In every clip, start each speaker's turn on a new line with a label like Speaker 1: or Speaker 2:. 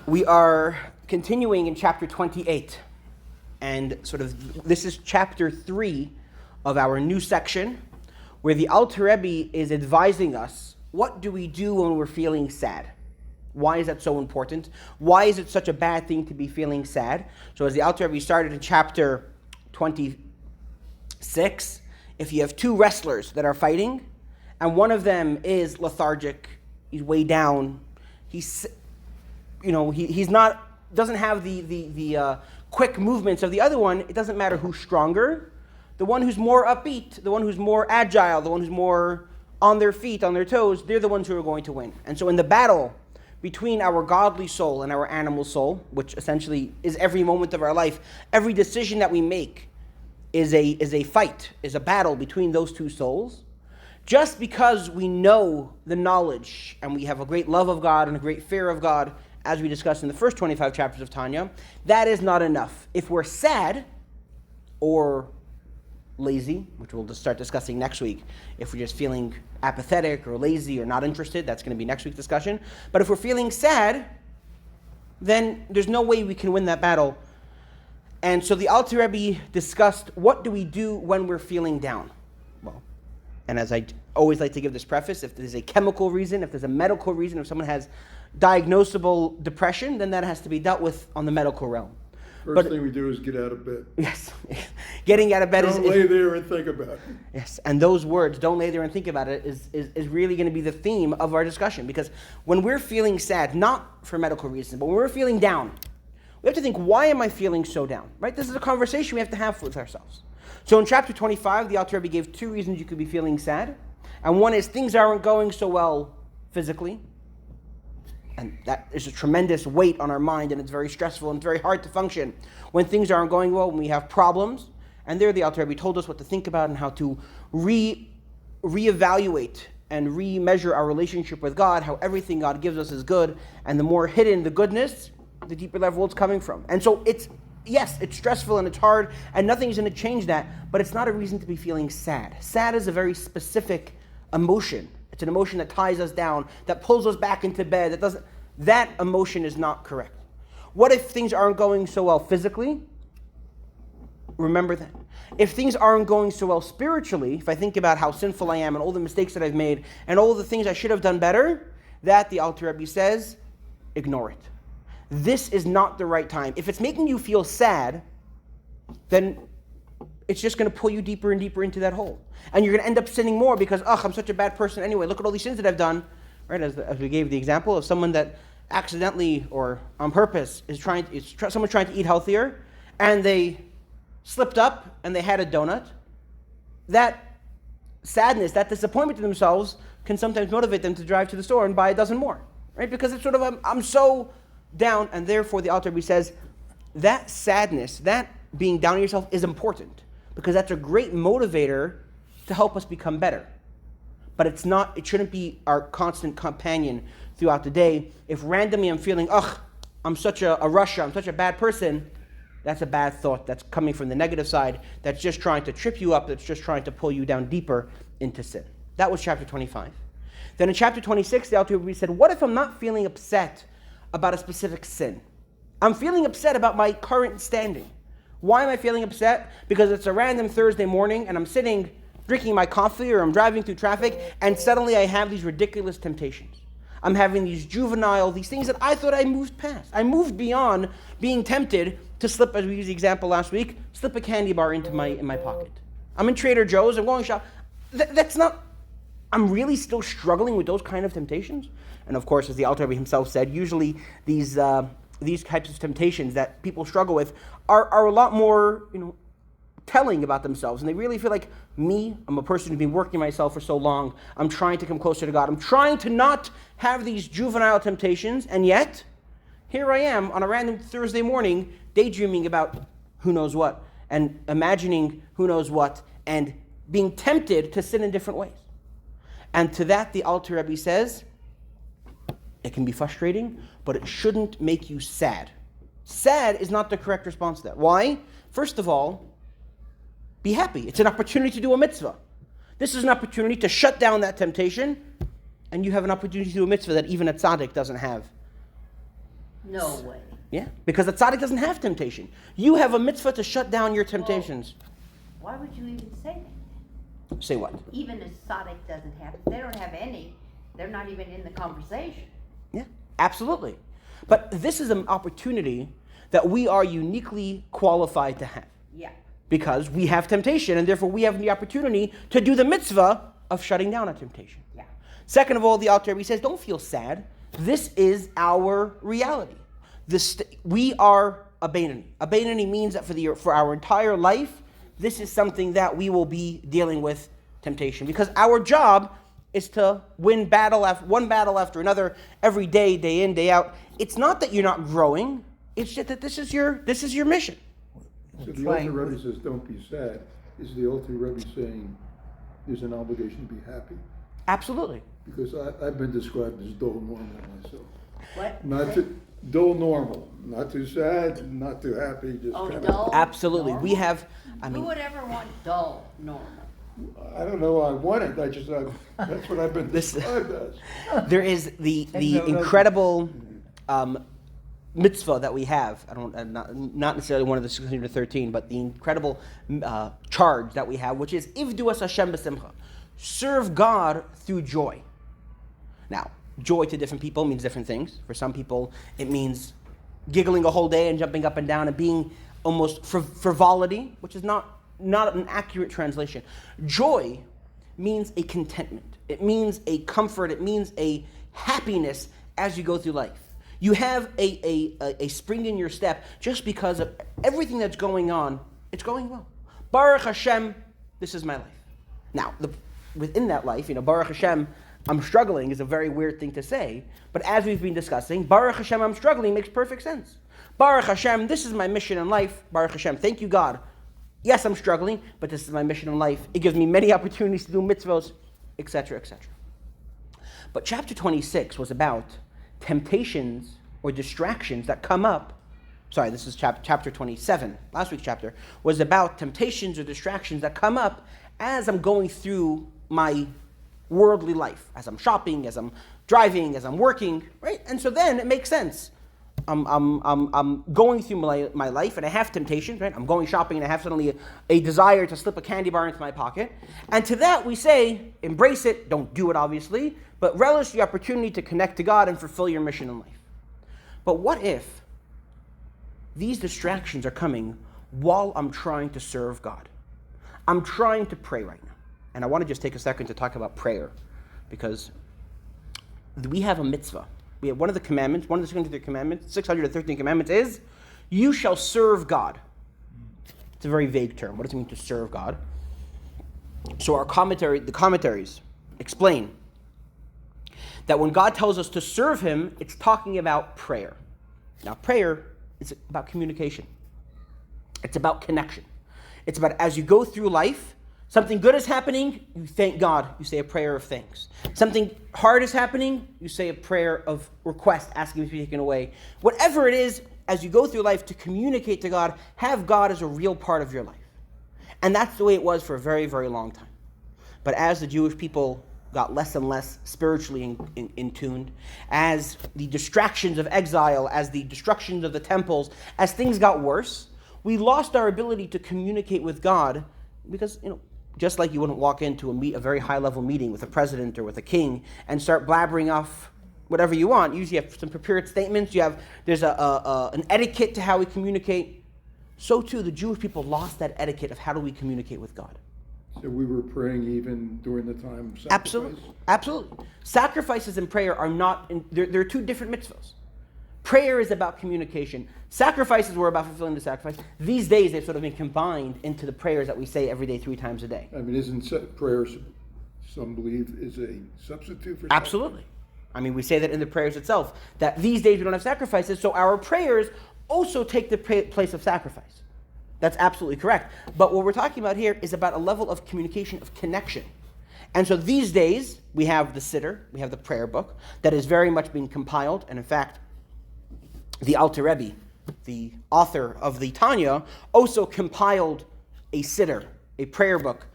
Speaker 1: We are continuing in chapter 28, and this is chapter 3 of our new section, where the Alter Rebbe is advising us, what do we do when we're feeling sad? Why is that so important? Why is it such a bad thing to be feeling sad? So as the Alter Rebbe started in chapter 26, if you have two wrestlers that are fighting, and one of them is lethargic, he's way down, he's doesn't have the quick movements of the other one. It doesn't matter who's stronger. The one who's more upbeat, the one who's more agile, the one who's more on their feet, on their toes, they're the ones who are going to win. And so in the battle between our godly soul and our animal soul, which essentially is every moment of our life, every decision that we make is a fight, is a battle between those two souls. Just because we know the knowledge and we have a great love of God and a great fear of God, as we discussed in the first 25 chapters of Tanya, that is not enough. If we're sad or lazy, which we'll just start discussing next week, if we're just feeling apathetic or lazy or not interested, that's going to be next week's discussion. But if we're feeling sad, then there's no way we can win that battle. And so the Alter Rebbe discussed, what do we do when we're feeling down? Well, and as I always like to give this preface, if there's a chemical reason, if there's a medical reason, if someone has diagnosable depression, then that has to be dealt with on the medical realm.
Speaker 2: First thing we do is get out of bed.
Speaker 1: Yes. Getting out of bed
Speaker 2: Don't lay there and think about it.
Speaker 1: Yes, and those words, don't lay there and think about it, is really going to be the theme of our discussion. Because when we're feeling sad, not for medical reasons, but when we're feeling down, we have to think, why am I feeling so down? Right? This is a conversation we have to have with ourselves. So in chapter 25, the Alter Rebbe gave two reasons you could be feeling sad. And one is things aren't going so well physically. And that is a tremendous weight on our mind, and it's very stressful and it's very hard to function when things aren't going well, when we have problems. And there the Alter Rebbe told us what to think about and how to reevaluate and remeasure our relationship with God, how everything God gives us is good, and the more hidden the goodness, the deeper level it's coming from. And so it's stressful and it's hard, and nothing's going to change that, but it's not a reason to be feeling sad. Sad is a very specific emotion. It's an emotion that ties us down, that pulls us back into bed. That emotion is not correct. What if things aren't going so well physically? Remember that. If things aren't going so well spiritually, if I think about how sinful I am and all the mistakes that I've made and all the things I should have done better, that, the Alter Rebbe says, ignore it. This is not the right time. If it's making you feel sad, then it's just going to pull you deeper and deeper into that hole. And you're going to end up sinning more because, I'm such a bad person anyway. Look at all these sins that I've done. Right? As we gave the example of someone that accidentally or on purpose someone trying to eat healthier, and they slipped up and they had a donut. That sadness, that disappointment to themselves can sometimes motivate them to drive to the store and buy a dozen more. Right? Because it's sort of, I'm so down, and therefore the Alter Rebbe says that sadness, that being down on yourself is important, because that's a great motivator to help us become better. But it shouldn't be our constant companion throughout the day. If randomly I'm feeling, I'm such a Russia, I'm such a bad person, that's a bad thought. That's coming from the negative side. That's just trying to trip you up. That's just trying to pull you down deeper into sin. That was chapter 25. Then in chapter 26, the Alter Rebbe said, what if I'm not feeling upset about a specific sin? I'm feeling upset about my current standing. Why am I feeling upset? Because it's a random Thursday morning and I'm sitting drinking my coffee, or I'm driving through traffic, and suddenly I have these ridiculous temptations. I'm having these things that I thought I moved past. I moved beyond being tempted to slip, as we used the example last week, slip a candy bar in my pocket. I'm in Trader Joe's, I'm going to shop. I'm really still struggling with those kind of temptations. And of course, as the Alter Rebbe himself said, usually these types of temptations that people struggle with are a lot more, telling about themselves, and they really feel like, I'm a person who's been working myself for so long, I'm trying to come closer to God, I'm trying to not have these juvenile temptations, and yet, here I am on a random Thursday morning, daydreaming about who knows what, and imagining who knows what, and being tempted to sin in different ways. And to that, the Alter Rebbe says, it can be frustrating, but it shouldn't make you sad. Sad is not the correct response to that. Why? First of all, be happy. It's an opportunity to do a mitzvah. This is an opportunity to shut down that temptation, and you have an opportunity to do a mitzvah that even a tzaddik doesn't have.
Speaker 3: No way.
Speaker 1: Yeah, because the tzaddik doesn't have temptation. You have a mitzvah to shut down your temptations.
Speaker 3: Why would you even say that?
Speaker 1: Say what?
Speaker 3: Even a tzaddik doesn't have, they don't have any, they're not even in the conversation.
Speaker 1: Yeah, absolutely. But this is an opportunity that we are uniquely qualified to have.
Speaker 3: Yeah.
Speaker 1: Because we have temptation, and therefore we have the opportunity to do the mitzvah of shutting down a temptation.
Speaker 3: Yeah.
Speaker 1: Second of all, the Alter Rebbe says, don't feel sad. This is our reality. We are a Beinoni. A Beinoni means that for our entire life, this is something that we will be dealing with temptation. Because our job is to win one battle after another, every day, day in, day out. It's not that you're not growing. It's just that this is your mission.
Speaker 2: So the Alter Rebbe says, don't be sad. Is the Alter Rebbe saying there's an obligation to be happy?
Speaker 1: Absolutely.
Speaker 2: Because I've been described as dull normal myself.
Speaker 3: What?
Speaker 2: Not too dull normal. Not too sad, not too happy. Just kind
Speaker 3: Dull?
Speaker 1: Absolutely.
Speaker 3: Normal?
Speaker 1: We have,
Speaker 3: Who would ever want dull normal?
Speaker 2: I don't know I want it. That's what I've been described as.
Speaker 1: there is the incredible mitzvah that we have. Not necessarily one of the 613, but the incredible charge that we have, which is Ivdu as Hashem b'simcha. Serve God through joy. Now, joy to different people means different things. For some people, it means giggling a whole day and jumping up and down and being almost frivolity, which is not an accurate translation. Joy means a contentment. It means a comfort. It means a happiness as you go through life. You have a spring in your step just because of everything that's going on. It's going well. Baruch Hashem, this is my life. Now, within that life, Baruch Hashem, I'm struggling is a very weird thing to say, but as we've been discussing, Baruch Hashem, I'm struggling makes perfect sense. Baruch Hashem, this is my mission in life. Baruch Hashem, thank you, God. Yes, I'm struggling, but this is my mission in life. It gives me many opportunities to do mitzvos, etc., etc. But chapter 26 was about temptations or distractions that come up. Sorry, this is chapter 27. Last week's chapter was about temptations or distractions that come up as I'm going through my worldly life, as I'm shopping, as I'm driving, as I'm working, right? And so then it makes sense. I'm going through my life and I have temptations, right? I'm going shopping and I have suddenly a desire to slip a candy bar into my pocket. And to that we say, embrace it, don't do it obviously, but relish the opportunity to connect to God and fulfill your mission in life. But what if these distractions are coming while I'm trying to serve God? I'm trying to pray right now. And I want to just take a second to talk about prayer, because we have a mitzvah. We have one of the commandments, one of the 613 commandments is, you shall serve God. It's a very vague term. What does it mean to serve God? So the commentaries explain that when God tells us to serve Him, it's talking about prayer. Now, prayer is about communication. It's about connection. It's about as you go through life, something good is happening, you thank God, you say a prayer of thanks. Something hard is happening, you say a prayer of request, asking to be taken away. Whatever it is, as you go through life to communicate to God, have God as a real part of your life. And that's the way it was for a very, very long time. But as the Jewish people got less and less spiritually in tuned, as the distractions of exile, as the destructions of the temples, as things got worse, we lost our ability to communicate with God because, just like you wouldn't walk into a very high-level meeting with a president or with a king and start blabbering off whatever you want. Usually you have some prepared statements. There's an etiquette to how we communicate. So too, the Jewish people lost that etiquette of how do we communicate with God.
Speaker 2: So we were praying even during the time of sacrifice?
Speaker 1: Absolutely. Sacrifices and prayer are not, they're two different mitzvahs. Prayer is about communication. Sacrifices were about fulfilling the sacrifice. These days, they've sort of been combined into the prayers that we say every day, 3 times a day.
Speaker 2: I mean, isn't prayer, some believe, is a substitute for
Speaker 1: Absolutely. Sacrifice? I mean, we say that in the prayers itself, that these days we don't have sacrifices, so our prayers also take the place of sacrifice. That's absolutely correct. But what we're talking about here is about a level of communication, of connection. And so these days, we have the Siddur, we have the prayer book, that is very much being compiled, and in fact, the Alter Rebbe, the author of the Tanya, also compiled a Siddur, a prayer book,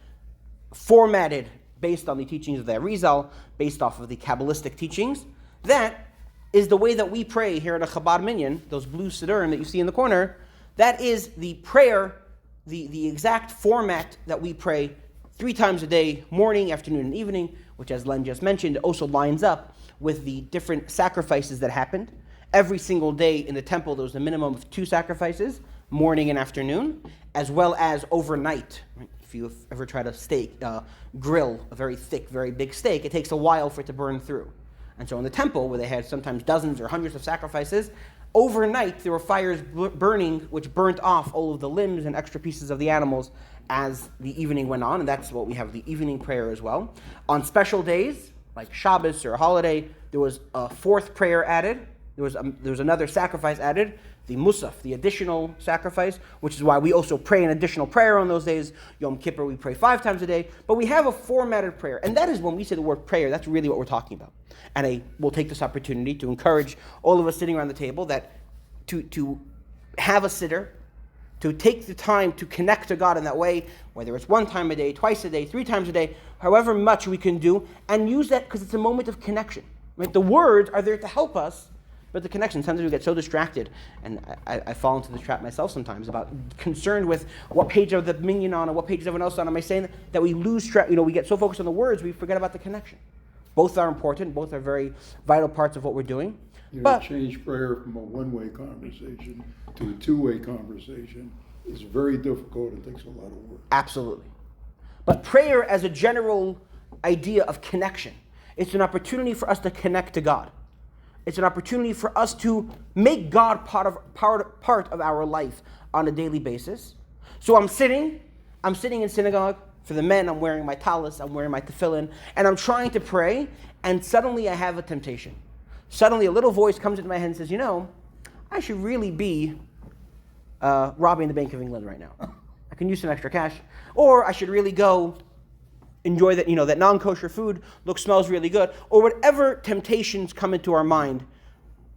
Speaker 1: formatted based on the teachings of the Arizal, based off of the Kabbalistic teachings, that is the way that we pray here at a Chabad minyan, those blue siddurim that you see in the corner. That is the prayer, the exact format that we pray 3 times a day, morning, afternoon, and evening, which, as Len just mentioned, also lines up with the different sacrifices that happened. Every single day in the temple, there was a minimum of 2 sacrifices, morning and afternoon, as well as overnight. If you ever try to grill a very thick, very big steak, it takes a while for it to burn through. And so in the temple, where they had sometimes dozens or hundreds of sacrifices, overnight there were fires burning, which burnt off all of the limbs and extra pieces of the animals as the evening went on, and that's what we have, the evening prayer as well. On special days, like Shabbos or a holiday, there was a 4th prayer added. There was another sacrifice added, the Musaf, the additional sacrifice, which is why we also pray an additional prayer on those days. Yom Kippur, we pray 5 times a day, but we have a formatted prayer, and that is when we say the word prayer, that's really what we're talking about. And we'll take this opportunity to encourage all of us sitting around the table that to have a siddur, to take the time to connect to God in that way, whether it's 1 time a day, twice a day, 3 times a day, however much we can do, and use that because it's a moment of connection. Right? The words are there to help us, but the connection, sometimes we get so distracted, and I fall into the trap myself sometimes, about concerned with what page of the minyan on, or what page is everyone else on, am I saying that we lose track, we get so focused on the words, we forget about the connection. Both are important, both are very vital parts of what we're doing. But
Speaker 2: change prayer from a one-way conversation to a two-way conversation is very difficult and takes a lot of work.
Speaker 1: Absolutely. But prayer as a general idea of connection, it's an opportunity for us to connect to God. It's an opportunity for us to make God part of our life on a daily basis. So I'm sitting in synagogue. For the men, I'm wearing my talis, I'm wearing my tefillin, and I'm trying to pray, and suddenly I have a temptation. Suddenly a little voice comes into my head and says, I should really be robbing the Bank of England right now. I can use some extra cash. Or I should really go enjoy that, that non-kosher food smells really good. Or whatever temptations come into our mind,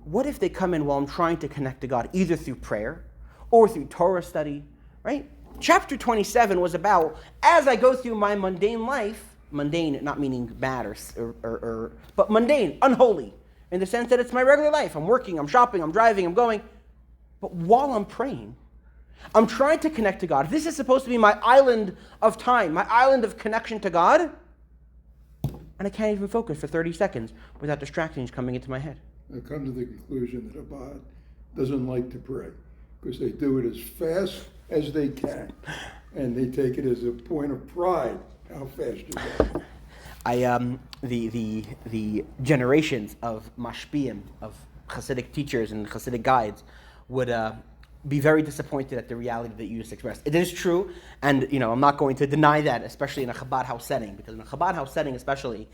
Speaker 1: what if they come in while I'm trying to connect to God, either through prayer or through Torah study, right? Chapter 27 was about, as I go through my mundane life, mundane not meaning bad but mundane, unholy, in the sense that it's my regular life. I'm working, I'm shopping, I'm driving, I'm going. But while I'm praying, I'm trying to connect to God. This is supposed to be my island of time, my island of connection to God, and I can't even focus for 30 seconds without distractions coming into my head.
Speaker 2: I come to the conclusion that Chabad doesn't like to pray because they do it as fast as they can, and they take it as a point of pride how fast you go.
Speaker 1: The generations of mashpiyim, of Hasidic teachers and Hasidic guides would be very disappointed at the reality that you just expressed. It is true, and I'm not going to deny that, especially in a Chabad house setting, because in a Chabad house setting especially,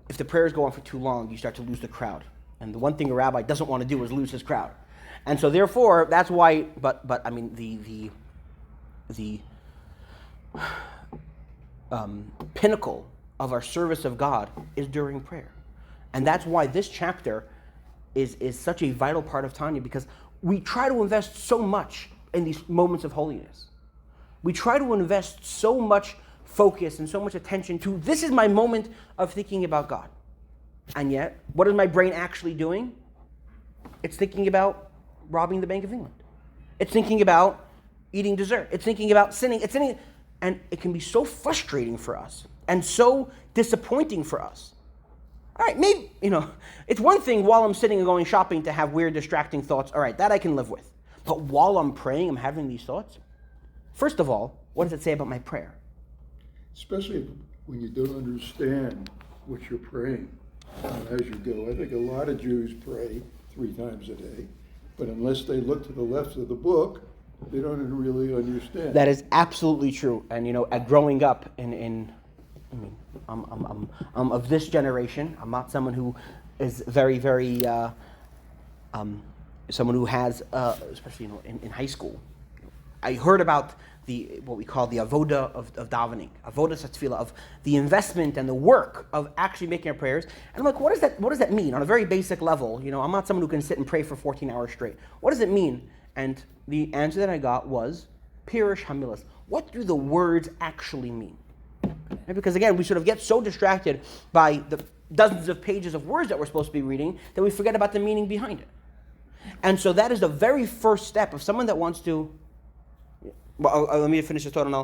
Speaker 1: if the prayers go on for too long, you start to lose the crowd. And the one thing a rabbi doesn't want to do is lose his crowd. And so therefore, that's why, but I mean, the pinnacle of our service of God is during prayer. And that's why this chapter is such a vital part of Tanya, because we try to invest so much in these moments of holiness. We try to invest so much focus and so much attention to, this is my moment of thinking about God. And yet, what is my brain actually doing? It's thinking about robbing the Bank of England. It's thinking about eating dessert. It's thinking about sinning. And it can be so frustrating for us and so disappointing for us. All right, maybe, it's one thing while I'm sitting and going shopping to have weird, distracting thoughts. All right, that I can live with. But while I'm praying, I'm having these thoughts. First of all, what does it say about my prayer?
Speaker 2: Especially when you don't understand what you're praying as you go. I think a lot of Jews pray 3 times a day. But unless they look to the left of the book, they don't really understand.
Speaker 1: That is absolutely true. And growing up I'm of this generation. I'm not someone who is very, very someone who has, especially in high school. I heard about what we call the avoda of davening, avoda satfila, of the investment and the work of actually making our prayers. And I'm like, what does that mean on a very basic level? I'm not someone who can sit and pray for 14 hours straight. What does it mean? And the answer that I got was Pirush Hamilas. What do the words actually mean? Because again, we sort of get so distracted by dozens of pages of words that we're supposed to be reading that we forget about the meaning behind it. And so that is the very first step of someone that wants to. Well, let me finish this thought, and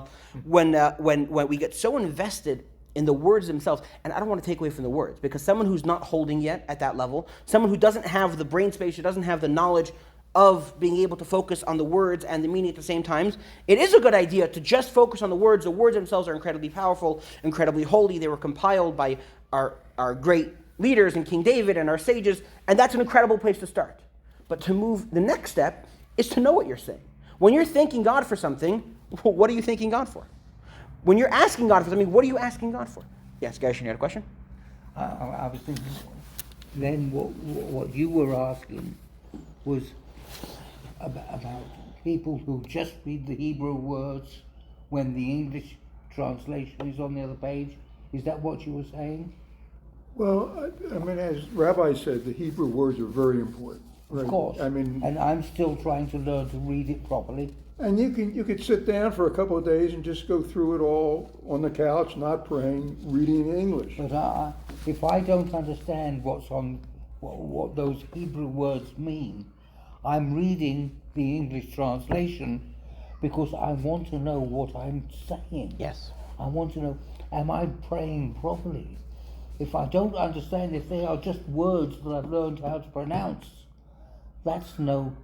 Speaker 1: when we get so invested in the words themselves, and I don't want to take away from the words, because someone who's not holding yet at that level, someone who doesn't have the brain space, who doesn't have the knowledge of being able to focus on the words and the meaning at the same time, it is a good idea to just focus on the words. The words themselves are incredibly powerful, incredibly holy. They were compiled by our great leaders and King David and our sages, and that's an incredible place to start. But to move, the next step is to know what you're saying. When you're thanking God for something, what are you thanking God for? When you're asking God for something, what are you asking God for? Yes, Gershon, you had a question?
Speaker 4: I was thinking, then what you were asking was about people who just read the Hebrew words when the English translation is on the other page. Is that what you were saying?
Speaker 2: Well, I mean, as Rabbi said, the Hebrew words are very important. Right?
Speaker 4: Of course.
Speaker 2: I mean,
Speaker 4: and I'm still trying to learn to read it properly.
Speaker 2: And you could sit down for a couple of days and just go through it all on the couch, not praying, reading in English.
Speaker 4: But if I don't understand what those Hebrew words mean, I'm reading the English translation because I want to know what I'm saying.
Speaker 1: Yes.
Speaker 4: I want to know, am I praying properly? If I don't understand, if they are just words that I've learned how to pronounce, that's no...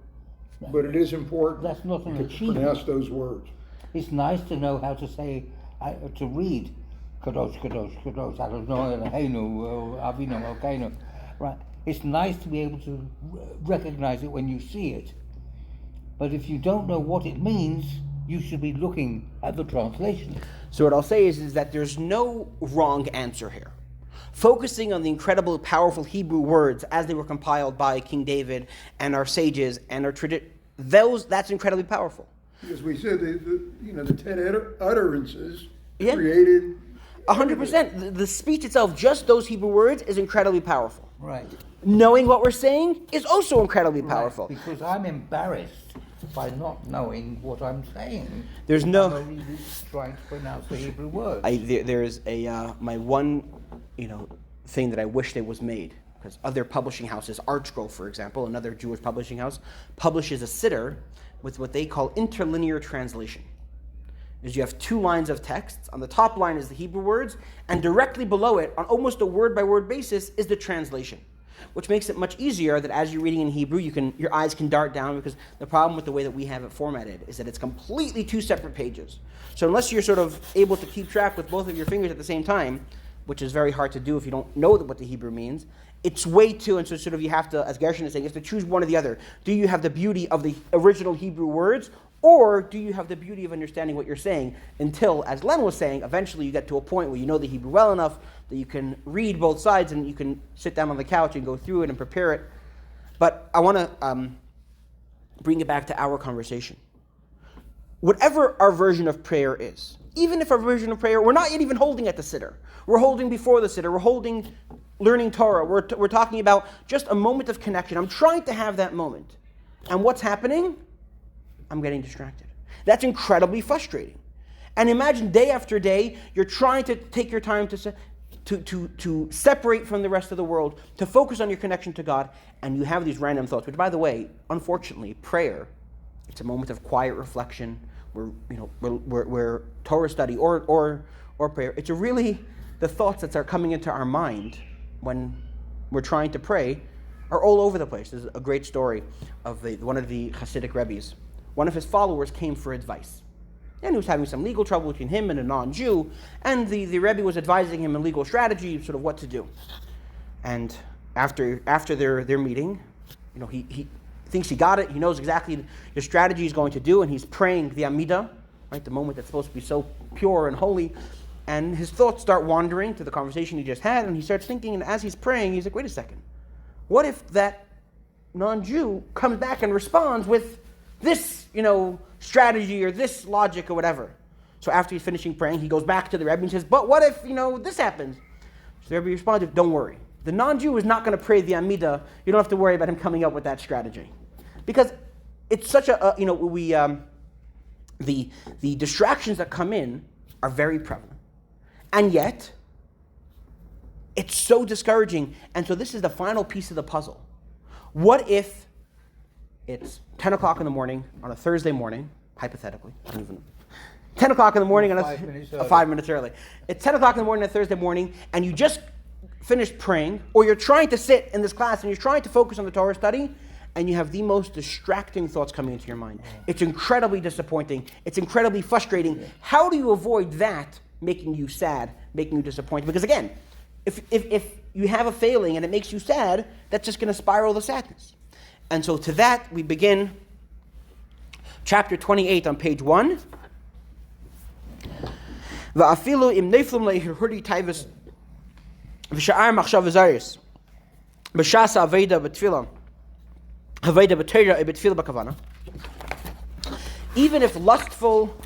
Speaker 2: But it is important
Speaker 4: that's not an
Speaker 2: to
Speaker 4: achievement.
Speaker 2: pronounce those words.
Speaker 4: It's nice to know how to say, to read, Kadosh, Kadosh, Kadosh, Adonai Eloheinu, Avinu Malkeinu. Right? It's nice to be able to recognize it when you see it. But if you don't know what it means, you should be looking at the translation.
Speaker 1: So what I'll say is that there's no wrong answer here. Focusing on the incredible, powerful Hebrew words as they were compiled by King David and our sages and our that's incredibly powerful.
Speaker 2: Because we said the 10 utterances
Speaker 1: Yeah.
Speaker 2: created
Speaker 1: 100%. The speech itself, just those Hebrew words, is incredibly powerful.
Speaker 4: Right.
Speaker 1: Knowing what we're saying is also incredibly powerful.
Speaker 4: Right, because I'm embarrassed by not knowing what I'm saying.
Speaker 1: There's no...
Speaker 4: I'm only trying to pronounce the Hebrew words.
Speaker 1: There's my one, thing that I wish that was made, because other publishing houses, Archscroll, for example, another Jewish publishing house, publishes a siddur with what they call interlinear translation. Is you have two lines of texts. On the top line is the Hebrew words, and directly below it, on almost a word-by-word basis, is the translation, which makes it much easier that as you're reading in Hebrew, your eyes can dart down, because the problem with the way that we have it formatted is that it's completely two separate pages. So unless you're sort of able to keep track with both of your fingers at the same time, which is very hard to do if you don't know what the Hebrew means, it's way too, and so sort of you have to, as Gershon is saying, you have to choose one or the other. Do you have the beauty of the original Hebrew words, or do you have the beauty of understanding what you're saying until, as Len was saying, eventually you get to a point where you know the Hebrew well enough that you can read both sides and you can sit down on the couch and go through it and prepare it. But I want to bring it back to our conversation. Whatever our version of prayer is, even if our version of prayer, we're not yet even holding at the siddur. We're holding before the siddur. We're holding learning Torah. We're talking about just a moment of connection. I'm trying to have that moment. And what's happening? I'm getting distracted. That's incredibly frustrating. And imagine day after day, you're trying to take your time to separate from the rest of the world, to focus on your connection to God, and you have these random thoughts, which, by the way, unfortunately, prayer, it's a moment of quiet reflection, where Torah study or prayer. It's really the thoughts that are coming into our mind when we're trying to pray are all over the place. There's a great story of one of the Hasidic Rebbes. One of his followers came for advice, and he was having some legal trouble between him and a non-Jew, and the Rebbe was advising him in legal strategy, sort of what to do. And after their meeting, he thinks he got it. He knows exactly the strategy he's going to do, and he's praying the Amidah, right, the moment that's supposed to be so pure and holy. And his thoughts start wandering to the conversation he just had, and he starts thinking, and as he's praying, he's like, wait a second. What if that non-Jew comes back and responds with this, strategy or this logic or whatever? So after he's finishing praying, he goes back to the Rebbe and says, but what if, this happens? So the Rebbe responded, don't worry. The non-Jew is not going to pray the Amidah. You don't have to worry about him coming up with that strategy. Because it's such the distractions that come in are very prevalent. And yet, It's so discouraging. And so this is the final piece of the puzzle. What if it's 10 o'clock in the morning on a Thursday morning, hypothetically, I don't even know. 10 o'clock in the morning, 5 minutes early. It's 10 o'clock in the morning on a Thursday morning, and you just finished praying, or you're trying to sit in this class and you're trying to focus on the Torah study, and you have the most distracting thoughts coming into your mind. It's incredibly disappointing. It's incredibly frustrating. How do you avoid that making you sad, making you disappointed? Because again, if you have a failing and it makes you sad, that's just going to spiral the sadness. And so to that, we begin chapter 28 on page 1. Va'afilu im neflum le'hurdi taivas v'sha'ar machshav v'zayis b'shasa aveda b'tfilah aveda b'teira b'tfilah b'kavana. Even if lustful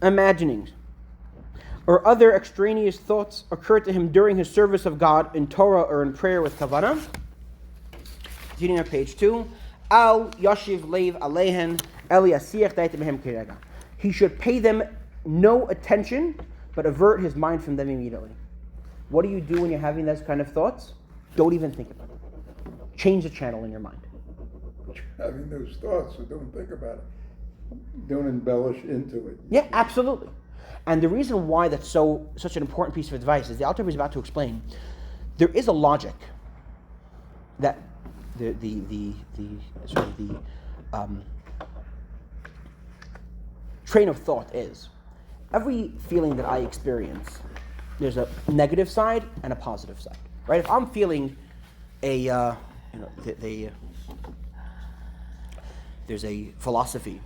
Speaker 1: imaginings or other extraneous thoughts occur to him during his service of God in Torah or in prayer with kavana. Continuing on page 2. Al yashiv leiv alehen eli asiach daita behem kirega. He should pay them no attention, but avert his mind from them immediately. What do you do when you're having those kind of thoughts? Don't even think about it. Change the channel in your mind.
Speaker 2: Having those thoughts, so don't think about it. Don't embellish into it.
Speaker 1: Yeah, absolutely. And the reason why that's such an important piece of advice is the Alter Rebbe is about to explain. There is a logic that the train of thought is. Every feeling that I experience, there's a negative side and a positive side, right? If I'm feeling there's a philosophy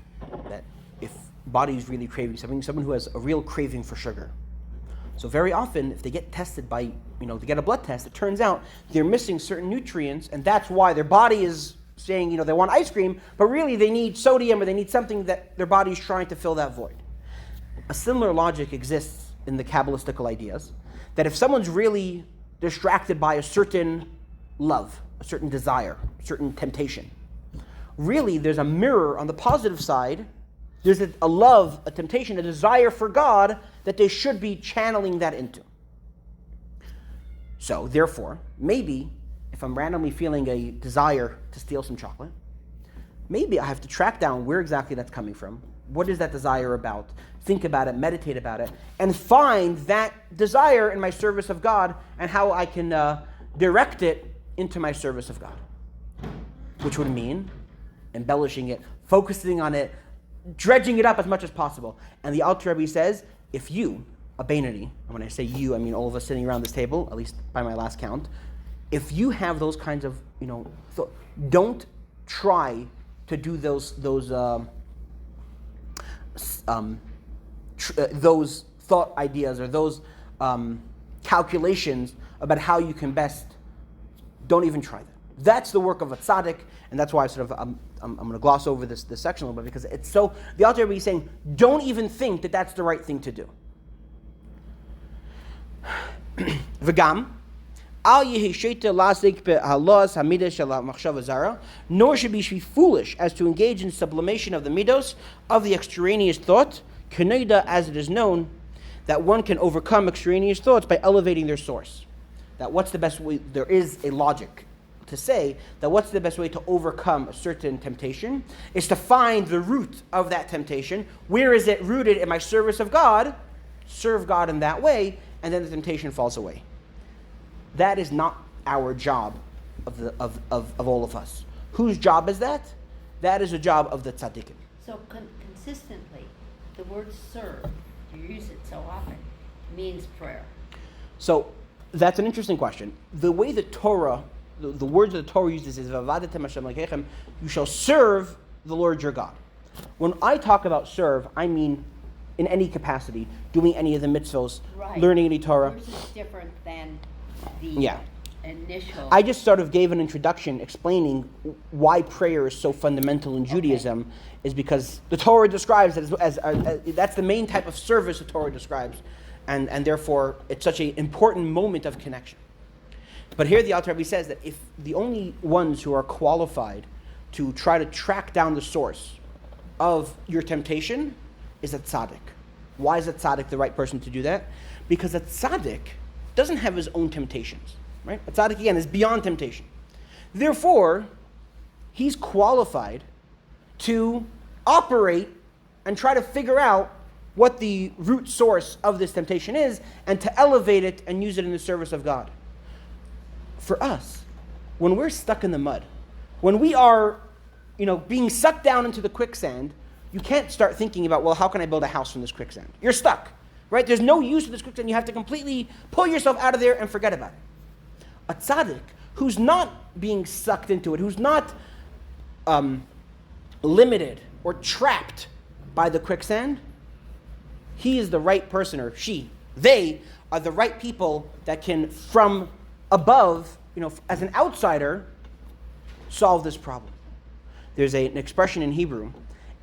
Speaker 1: that if body's really craving something, someone who has a real craving for sugar. So very often, if they get tested by, they get a blood test, it turns out they're missing certain nutrients, and that's why their body is saying, they want ice cream, but really they need sodium or they need something that their body is trying to fill that void. A similar logic exists in the Kabbalistical ideas, that if someone's really distracted by a certain love, a certain desire, a certain temptation, really there's a mirror on the positive side. There's a love, a temptation, a desire for God that they should be channeling that into. So, therefore, maybe if I'm randomly feeling a desire to steal some chocolate, maybe I have to track down where exactly that's coming from. What is that desire about? Think about it, meditate about it, and find that desire in my service of God and how I can direct it into my service of God. Which would mean embellishing it, focusing on it, dredging it up as much as possible. And the Alter Rebbe says, if you, a Beinoni, and when I say you, I mean all of us sitting around this table, at least by my last count, if you have those kinds of, don't try to do those thought ideas or those calculations about how you can best. Don't even try that. That's the work of a tzaddik, and that's why I'm going to gloss over this section a little bit, because it's so. The Alter Rebbe is saying, don't even think that that's the right thing to do. V'gam al yehi sheita lasik behalos hamidah shel machshava zara, nor should be foolish as to engage in sublimation of the midos of the extraneous thought, keneda, as it is known that one can overcome extraneous thoughts by elevating their source. That what's the best way? There is a logic to say that what's the best way to overcome a certain temptation is to find the root of that temptation. Where is it rooted in my service of God? Serve God in that way, and then the temptation falls away. That is not our job of all of us. Whose job is that? That is a job of the tzaddikim.
Speaker 3: So consistently, the word serve, you use it so often, means prayer.
Speaker 1: So that's an interesting question. The way the Torah, the words that the Torah uses is "V'avadetem Hashem lekechem," you shall serve the Lord your God. When I talk about serve, I mean in any capacity, doing any of the mitzvos,
Speaker 3: Right.
Speaker 1: learning any Torah.
Speaker 3: Yours is different than the
Speaker 1: Yeah.
Speaker 3: initial.
Speaker 1: I just sort of gave an introduction explaining why prayer is so fundamental in Judaism, is because the Torah describes it as that's the main type of service the Torah describes, and therefore it's such an important moment of connection. But here the Alter Rebbe says that if the only ones who are qualified to try to track down the source of your temptation is a tzaddik. Why is a tzaddik the right person to do that? Because a tzaddik doesn't have his own temptations, right? A tzaddik, again, is beyond temptation. Therefore, he's qualified to operate and try to figure out what the root source of this temptation is and to elevate it and use it in the service of God. For us, when we're stuck in the mud, when we are, being sucked down into the quicksand, you can't start thinking about, well, how can I build a house from this quicksand? You're stuck, right? There's no use of this quicksand. You have to completely pull yourself out of there and forget about it. A tzaddik who's not being sucked into it, who's not limited or trapped by the quicksand, he is the right person, or they are the right people that can, from above, as an outsider, solve this problem. There's an expression in Hebrew,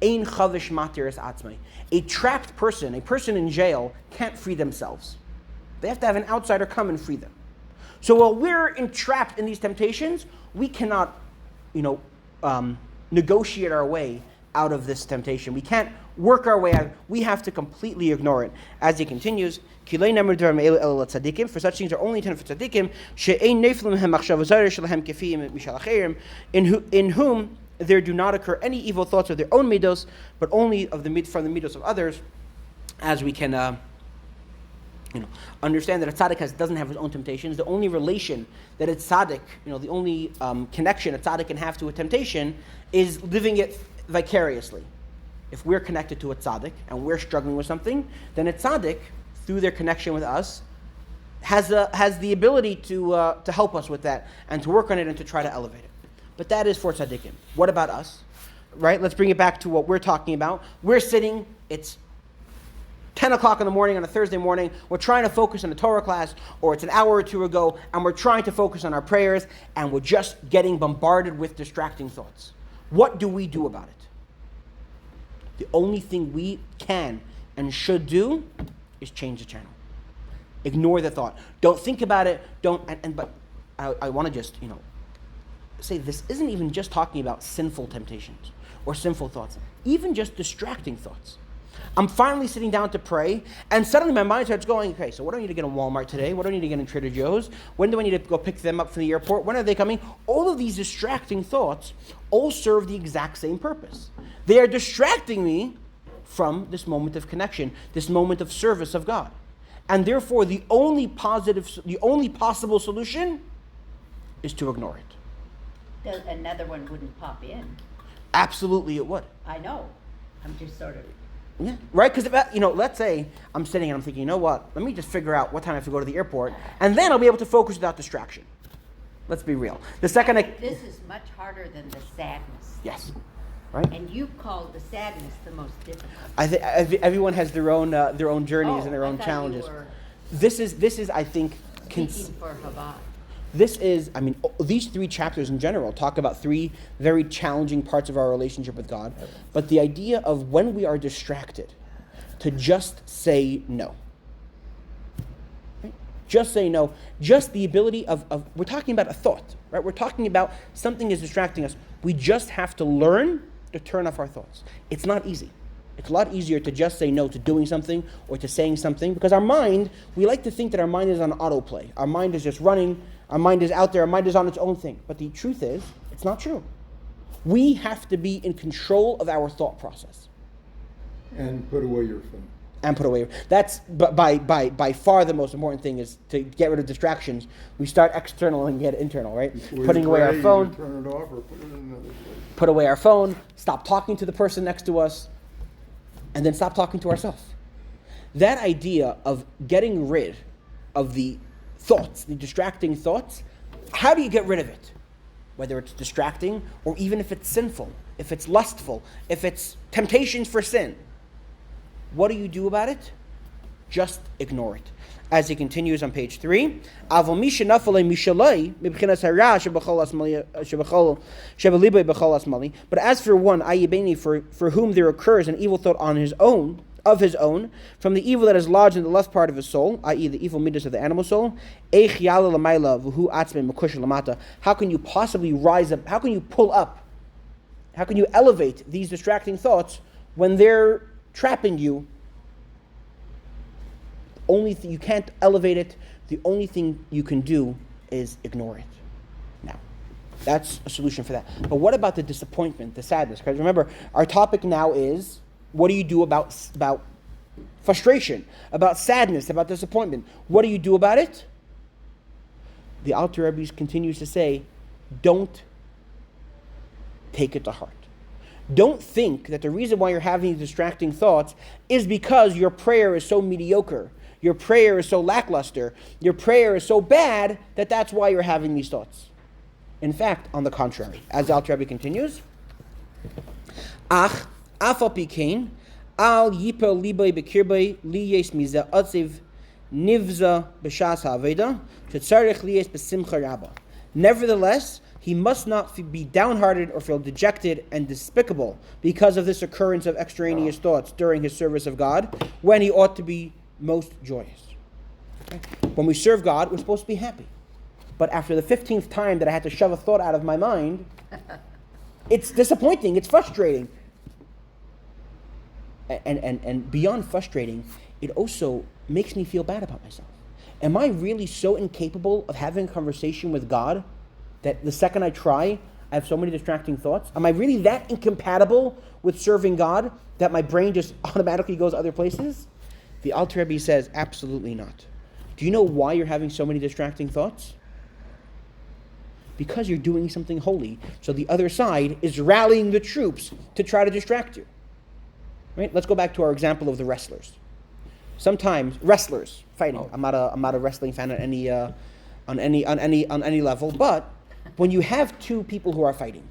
Speaker 1: ein chavish matir es atzmai. A trapped person, a person in jail, can't free themselves. They have to have an outsider come and free them. So while we're entrapped in these temptations, we cannot, negotiate our way out of this temptation. We can't work our way out. We have to completely ignore it. As he continues, for such things are only intended for tzaddikim, in whom there do not occur any evil thoughts of their own midos, but only from the midos of others, as we can understand that a tzaddik doesn't have his own temptations. The only relation that a tzaddik, the only connection a tzaddik can have to a temptation is living it vicariously. If we're connected to a tzaddik and we're struggling with something, then a tzaddik, through their connection with us, has the ability to help us with that and to work on it and to try to elevate it. But that is for tzaddikim. What about us? Right? Let's bring it back to what we're talking about. We're sitting, it's 10 o'clock in the morning on a Thursday morning, we're trying to focus on a Torah class, or it's an hour or two ago, and we're trying to focus on our prayers, and we're just getting bombarded with distracting thoughts. What do we do about it? The only thing we can and should do is change the channel. Ignore the thought. Don't think about it. But I want to just, say this isn't even just talking about sinful temptations or sinful thoughts, even just distracting thoughts. I'm finally sitting down to pray, and suddenly my mind starts going, okay, so what do I need to get in Walmart today? What do I need to get in Trader Joe's? When do I need to go pick them up from the airport? When are they coming? All of these distracting thoughts all serve the exact same purpose. They are distracting me from this moment of connection, this moment of service of God. And therefore, the only possible solution is to ignore it.
Speaker 3: Another one wouldn't pop in.
Speaker 1: Absolutely it would.
Speaker 3: I know. I'm just sort of...
Speaker 1: Yeah, right? Because, let's say I'm sitting and I'm thinking, let me just figure out what time I have to go to the airport, and then I'll be able to focus without distraction. Let's be real. The second
Speaker 3: This is much harder than the sadness.
Speaker 1: Yes. Right?
Speaker 3: And you called the sadness the most difficult.
Speaker 1: I think everyone has their own journeys and their own challenges. This is, I think,
Speaker 3: Speaking for Chabad.
Speaker 1: These three chapters in general talk about three very challenging parts of our relationship with God. But the idea of when we are distracted, to just say no. Right? Just say no. Just the ability of we're talking about a thought, right? We're talking about something is distracting us. We just have to learn to turn off our thoughts. It's not easy. It's a lot easier to just say no to doing something or to saying something, because our mind, we like to think that our mind is on autoplay. Our mind is just running. Our mind is out there. Our mind is on its own thing. But the truth is, it's not true. We have to be in control of our thought process.
Speaker 2: And put away your phone.
Speaker 1: That's by far the most important thing, is to get rid of distractions. We start external and get internal, right?
Speaker 2: Before
Speaker 1: Putting away our phone.
Speaker 2: Turn it off or put it in another place.
Speaker 1: Put away our phone. Stop talking to the person next to us. And then stop talking to ourselves. That idea of getting rid of the thoughts, the distracting thoughts, how do you get rid of it? Whether it's distracting or even if it's sinful, if it's lustful, if it's temptations for sin. What do you do about it? Just ignore it. As he continues on page 3, but as for one, for whom there occurs an evil thought of his own, from the evil that is lodged in the left part of his soul, i.e. the evil midas of the animal soul, how can you possibly rise up, how can you pull up, how can you elevate these distracting thoughts when they're trapping you? You can't elevate it. the only thing you can do is ignore it. Now, that's a solution for that. But what about the disappointment, the sadness? Because remember, our topic now is, what do you do about frustration, about sadness, about disappointment? What do you do about it? The Alter Rebbe continues to say, don't take it to heart. Don't think that the reason why you're having these distracting thoughts is because your prayer is so mediocre, your prayer is so lackluster, your prayer is so bad that that's why you're having these thoughts. In fact, on the contrary, as the Alter Rebbe continues, Ach, afal pikein, al yipel libay bekirbay liyes miza atziv nivza b'shas ha'aveda shetzarich liyes b'simcha rabba. Nevertheless, he must not be downhearted or feel dejected and despicable because of this occurrence of extraneous thoughts during his service of God, when he ought to be most joyous. Okay? When we serve God, we're supposed to be happy. But after the 15th time that I had to shove a thought out of my mind, it's disappointing, it's frustrating. And beyond frustrating, it also makes me feel bad about myself. Am I really so incapable of having a conversation with God that the second I try, I have so many distracting thoughts? Am I really that incompatible with serving God that my brain just automatically goes other places? The Alter Rebbe says, absolutely not. Do you know why you're having so many distracting thoughts? Because you're doing something holy. So the other side is rallying the troops to try to distract you. Right? Let's go back to our example of the wrestlers. Sometimes wrestlers fighting. I'm not a wrestling fan on any level, but when you have two people who are fighting,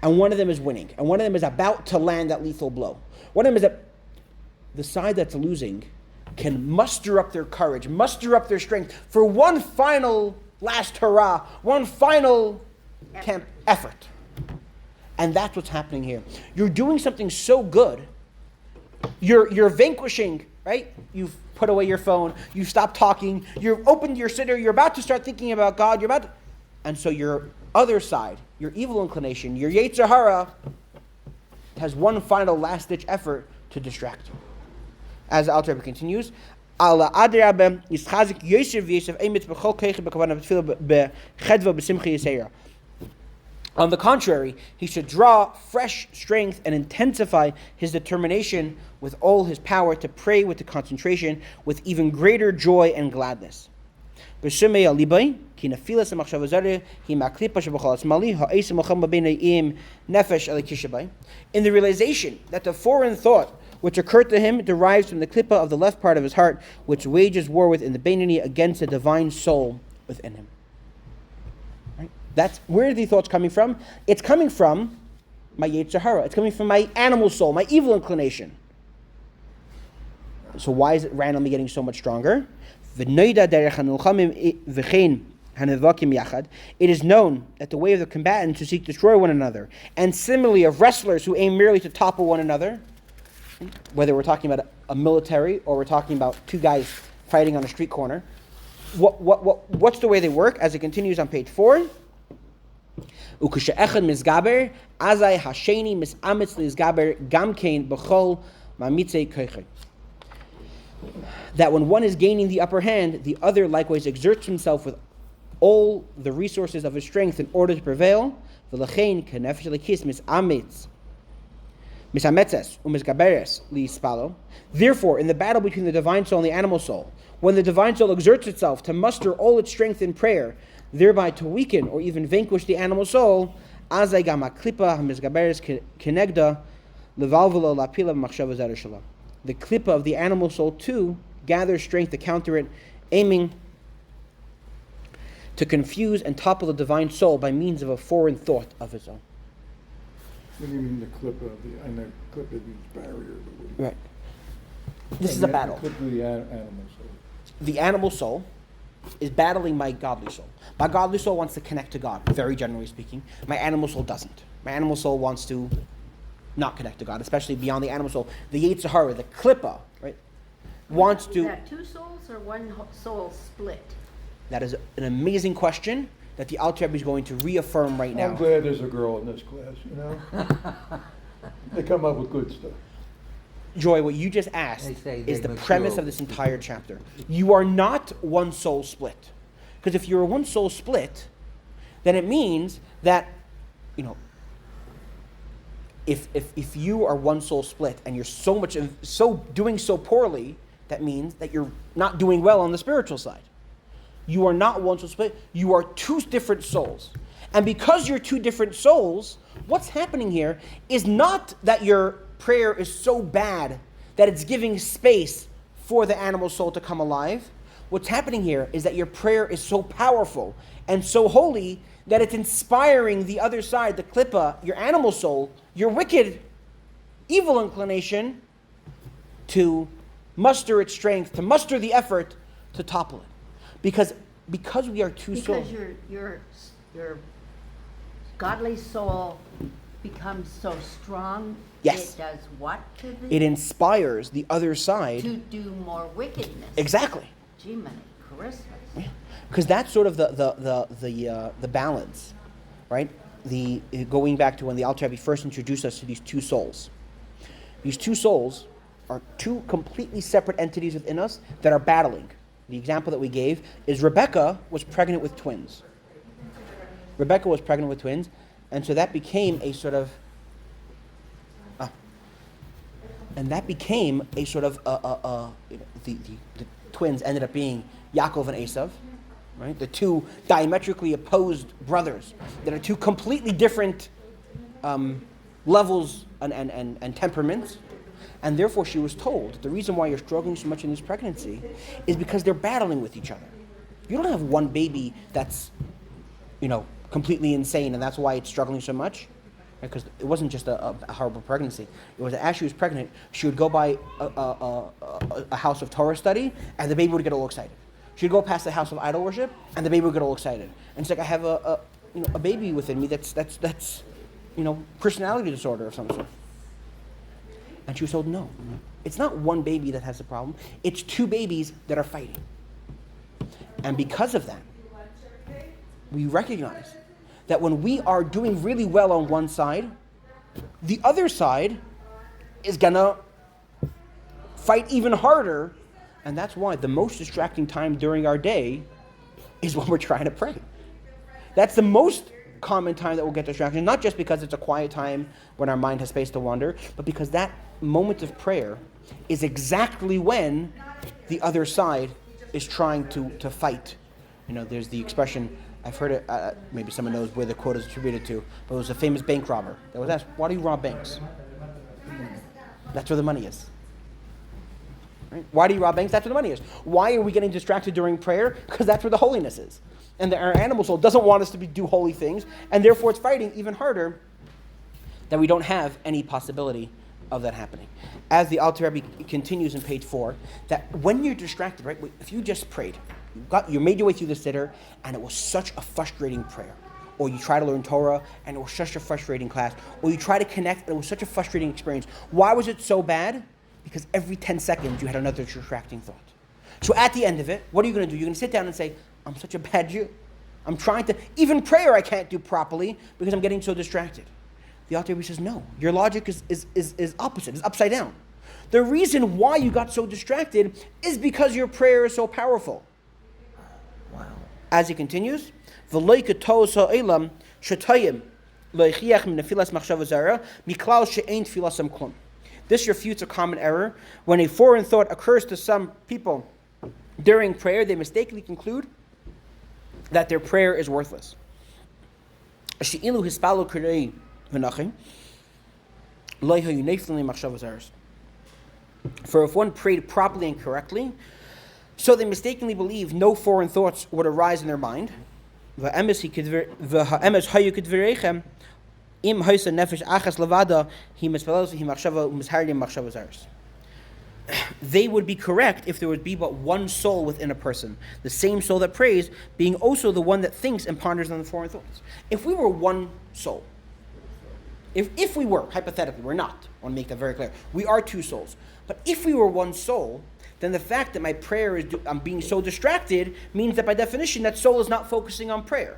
Speaker 1: and one of them is winning, and one of them is about to land that lethal blow, one of them is the side that's losing can muster up their courage, muster up their strength for one final last hurrah, one final effort. And that's what's happening here. You're doing something so good. You're vanquishing, right? You've put away your phone, you've stopped talking, you've opened your siddur, you're about to start thinking about God, and so your other side, your evil inclination, your Yetzer Hara, has one final last-ditch effort to distract you. As the Alter Rebbe continues, on the contrary, he should draw fresh strength and intensify his determination with all his power to pray with the concentration, with even greater joy and gladness. In the realization that the foreign thought which occurred to him derives from the klipa of the left part of his heart, which wages war within the Beinoni against the divine soul within him. Right? That's where are the thoughts coming from? It's coming from my Yetzer Hara. It's coming from my animal soul, my evil inclination. So why is it randomly getting so much stronger? It is known that the way of the combatants who seek to destroy one another, and similarly of wrestlers who aim merely to topple one another, whether we're talking about a military or we're talking about two guys fighting on a street corner, what's the way they work? As it continues on page 4, that when one is gaining the upper hand, the other likewise exerts himself with all the resources of his strength in order to prevail. Therefore, in the battle between the divine soul and the animal soul, when the divine soul exerts itself to muster all its strength in prayer, thereby to weaken or even vanquish the animal soul, the klipa of the animal soul too gathers strength to counter it, aiming to confuse and topple the divine soul by means of a foreign thought of its own.
Speaker 2: What do you mean the klipa of the? I know klipa means barrier.
Speaker 1: Right. This is a battle.
Speaker 2: The klipa of the animal soul.
Speaker 1: The animal soul is battling my godly soul. My godly soul wants to connect to God, very generally speaking. My animal soul doesn't. My animal soul wants to not connect to God, especially beyond the animal soul. The Yetzer Hara, the klipa, right, wants to...
Speaker 3: Is that two souls or one soul split?
Speaker 1: That is an amazing question that the Alter Rebbe is going to reaffirm right now.
Speaker 2: I'm glad there's a girl in this class, They come up with good stuff.
Speaker 1: Joy, what you just asked
Speaker 4: They say
Speaker 1: is
Speaker 4: they
Speaker 1: the
Speaker 4: mature.
Speaker 1: premise of this entire chapter. You are not one soul split. Because if you're a one soul split, then it means that, if you are one soul split and you're doing so poorly, that means that you're not doing well on the spiritual side. You are not one soul split. You are two different souls. And because you're two different souls, what's happening here is not that your prayer is so bad that it's giving space for the animal soul to come alive. What's happening here is that your prayer is so powerful and so holy that it's inspiring the other side, the klippa, your animal soul, your wicked, evil inclination, to muster its strength, to muster the effort to topple it. Because we are two souls.
Speaker 3: Because your godly soul becomes so strong.
Speaker 1: Yes.
Speaker 3: It does what to the?
Speaker 1: It inspires the other side.
Speaker 3: To do more wickedness.
Speaker 1: Exactly.
Speaker 3: Gee, many Christmas.
Speaker 1: Because that's sort of the balance, right? Going back to when the Alter Rebbe first introduced us to these two souls. These two souls are two completely separate entities within us that are battling. The example that we gave is Rebecca was pregnant with twins. And so that became a sort of the twins ended up being Yaakov and Esav, right? The two diametrically opposed brothers that are two completely different levels and temperaments. And therefore she was told, the reason why you're struggling so much in this pregnancy is because they're battling with each other. You don't have one baby that's, completely insane and that's why it's struggling so much. Because it wasn't just a horrible pregnancy. It was that as she was pregnant, she would go by a house of Torah study and the baby would get all excited. She'd go past the house of idol worship and the baby would get all excited. And it's like, I have a baby within me that's personality disorder of some sort. And she was told, no, it's not one baby that has the problem. It's two babies that are fighting. And because of that, we recognize that when we are doing really well on one side, the other side is gonna fight even harder. And that's why the most distracting time during our day is when we're trying to pray. That's the most common time that we'll get distracted, not just because it's a quiet time when our mind has space to wander, but because that moment of prayer is exactly when the other side is trying to fight. There's the expression, I've heard it, maybe someone knows where the quote is attributed to, but it was a famous bank robber that was asked, why do you rob banks? That's where the money is. Right? Why do you rob banks? That's where the money is. Why are we getting distracted during prayer? Because that's where the holiness is. And our animal soul doesn't want us to do holy things, and therefore it's fighting even harder that we don't have any possibility of that happening. As the Alter Rebbe continues in page 4, that when you're distracted, right, if you just prayed, you made your way through the siddur, and it was such a frustrating prayer, or you try to learn Torah, and it was such a frustrating class, or you try to connect, and it was such a frustrating experience. Why was it so bad? Because every 10 seconds you had another distracting thought. So at the end of it, what are you going to do? You're going to sit down and say, I'm such a bad Jew. I'm trying to, even prayer I can't do properly because I'm getting so distracted. The Alter Rebbe says, no, your logic is opposite, is upside down. The reason why you got so distracted is because your prayer is so powerful.
Speaker 4: Wow.
Speaker 1: As he continues, this refutes a common error. When a foreign thought occurs to some people during prayer, they mistakenly conclude that their prayer is worthless. For if one prayed properly and correctly, so they mistakenly believe no foreign thoughts would arise in their mind. They would be correct if there would be but one soul within a person, the same soul that prays, being also the one that thinks and ponders on the foreign thoughts. If we were one soul, if we were, hypothetically, we're not, I want to make that very clear, we are two souls, but if we were one soul, then the fact that my prayer is, I'm being so distracted, means that by definition that soul is not focusing on prayer,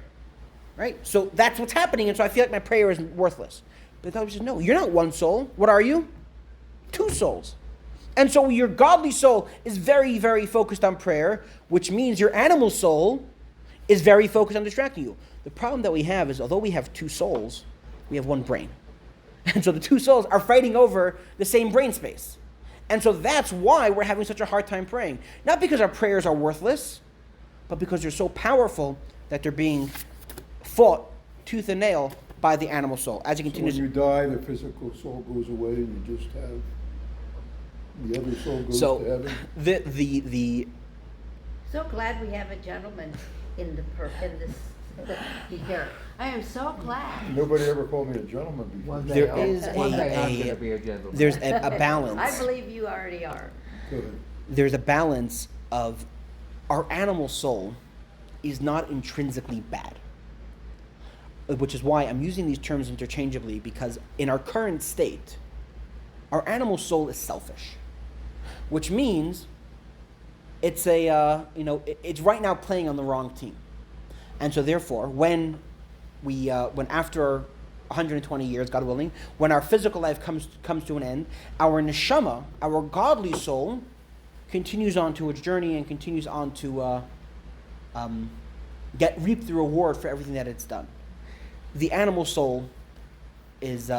Speaker 1: right? So that's what's happening, and so I feel like my prayer is worthless. But the Talmud says, no, you're not one soul. What are you? Two souls. And so your godly soul is very, very focused on prayer, which means your animal soul is very focused on distracting you. The problem that we have is, although we have two souls, we have one brain. And so the two souls are fighting over the same brain space. And so that's why we're having such a hard time praying. Not because our prayers are worthless, but because they're so powerful that they're being fought tooth and nail by the animal soul. As you
Speaker 2: So
Speaker 1: continue,
Speaker 2: when you die, the physical soul goes away and you just have the other soul goes to heaven.
Speaker 1: the
Speaker 3: So glad we have a gentleman in this here. I am so glad.
Speaker 2: Nobody ever called me a gentleman before.
Speaker 4: One day
Speaker 1: There
Speaker 4: I'm-
Speaker 1: is
Speaker 4: one day I'm
Speaker 1: a-
Speaker 4: gonna be a gentleman.
Speaker 1: there's a balance.
Speaker 3: I believe you already are.
Speaker 2: Go ahead.
Speaker 1: There's a balance of our animal soul is not intrinsically bad. Which is why I'm using these terms interchangeably, because in our current state, our animal soul is selfish. Which means it's it's right now playing on the wrong team. And so therefore, when after 120 years, God willing, when our physical life comes to an end, our neshama, our godly soul, continues on to its journey and continues on to reap the reward for everything that it's done. The animal soul is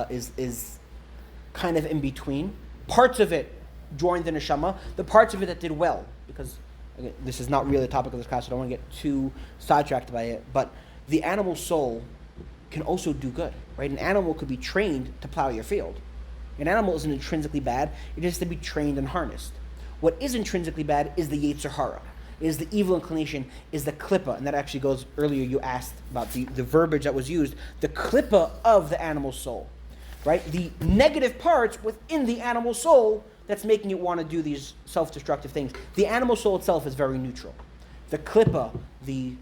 Speaker 1: kind of in between. Parts of it joined the neshama. The parts of it that did well, because again, this is not really the topic of this class, so I don't want to get too sidetracked by it. But the animal soul can also do good, right? An animal could be trained to plow your field. An animal isn't intrinsically bad; it has to be trained and harnessed. What is intrinsically bad is the Yetzer Hara. Is the evil inclination, is the klippa, and that actually goes, earlier you asked about the verbiage that was used, the klippa of the animal soul, right? The negative parts within the animal soul that's making it want to do these self-destructive things. The animal soul itself is very neutral. The klippa, the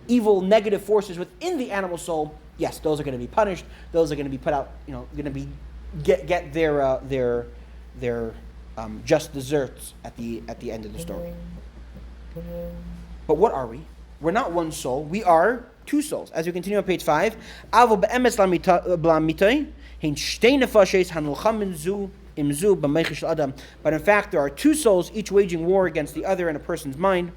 Speaker 1: evil negative forces within the animal soul, yes, those are going to be punished, those are going to be put out, going to be get their just desserts at the end of the story. But what are we? We're not one soul. We are two souls. As we continue on page 5, but in fact, there are two souls, each waging war against the other in a person's mind.